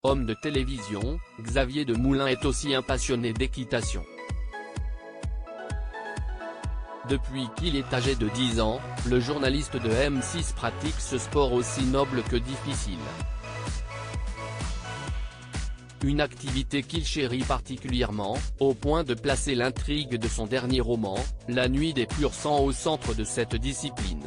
Homme de télévision, Xavier Demoulin est aussi un passionné d'équitation. Depuis qu'il est âgé de 10 ans, le journaliste de M6 pratique ce sport aussi noble que difficile. Une activité qu'il chérit particulièrement, au point de placer l'intrigue de son dernier roman, La Nuit des purs sangs au centre de cette discipline.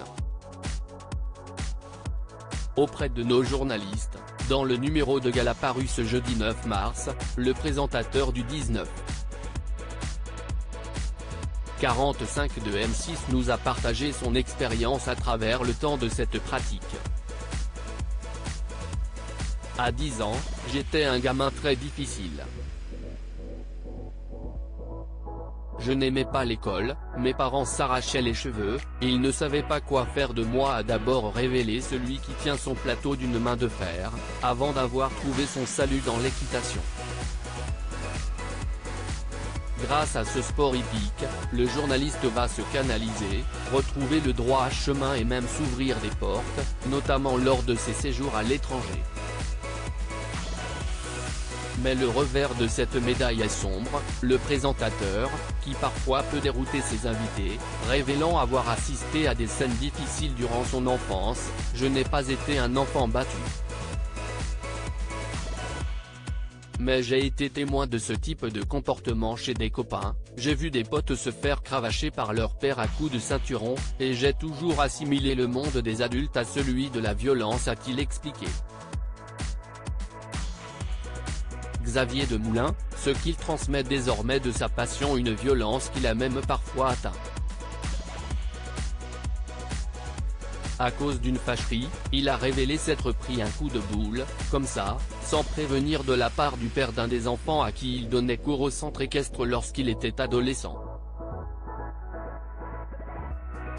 Auprès de nos journalistes, dans le numéro de gala paru ce jeudi 9 mars, le présentateur du 19h45 de M6 nous a partagé son expérience à travers le temps de cette pratique. À 10 ans, j'étais un gamin très difficile. Je n'aimais pas l'école, mes parents s'arrachaient les cheveux, et ils ne savaient pas quoi faire de moi, a d'abord révélé celui qui tient son plateau d'une main de fer, avant d'avoir trouvé son salut dans l'équitation. Grâce à ce sport hippique, le journaliste va se canaliser, retrouver le droit chemin et même s'ouvrir des portes, notamment lors de ses séjours à l'étranger. Mais le revers de cette médaille est sombre, le présentateur, qui parfois peut dérouter ses invités, révélant avoir assisté à des scènes difficiles durant son enfance. Je n'ai pas été un enfant battu. Mais j'ai été témoin de ce type de comportement chez des copains, j'ai vu des potes se faire cravacher par leur père à coups de ceinturon, et j'ai toujours assimilé le monde des adultes à celui de la violence, a-t-il expliqué. Xavier Demoulin, ce qu'il transmet désormais de sa passion, une violence qu'il a même parfois atteint. À cause d'une fâcherie, il a révélé s'être pris un coup de boule, comme ça, sans prévenir, de la part du père d'un des enfants à qui il donnait cours au centre équestre lorsqu'il était adolescent.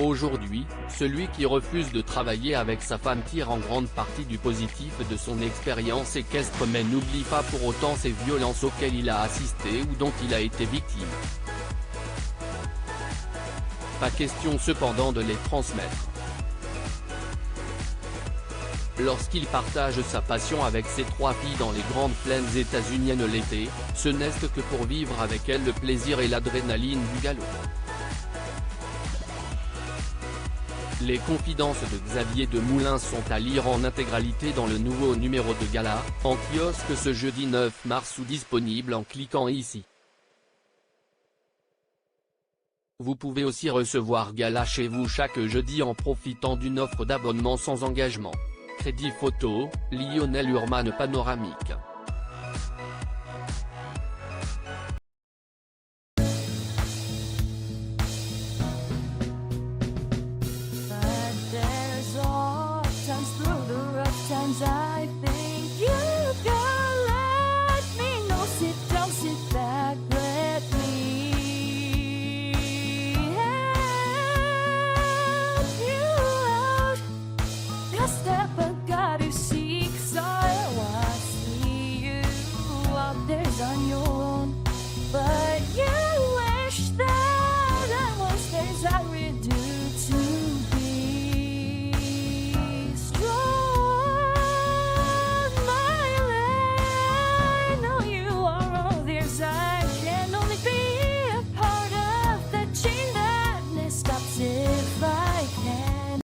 Aujourd'hui, celui qui refuse de travailler avec sa femme tire en grande partie du positif de son expérience équestre, mais n'oublie pas pour autant ces violences auxquelles il a assisté ou dont il a été victime. Pas question cependant de les transmettre. Lorsqu'il partage sa passion avec ses 3 filles dans les grandes plaines états-uniennes l'été, ce n'est que pour vivre avec elles le plaisir et l'adrénaline du galop. Les confidences de Xavier Demoulin sont à lire en intégralité dans le nouveau numéro de Gala, en kiosque ce jeudi 9 mars ou disponible en cliquant ici. Vous pouvez aussi recevoir Gala chez vous chaque jeudi en profitant d'une offre d'abonnement sans engagement. Crédit photo, Lionel Urman panoramique.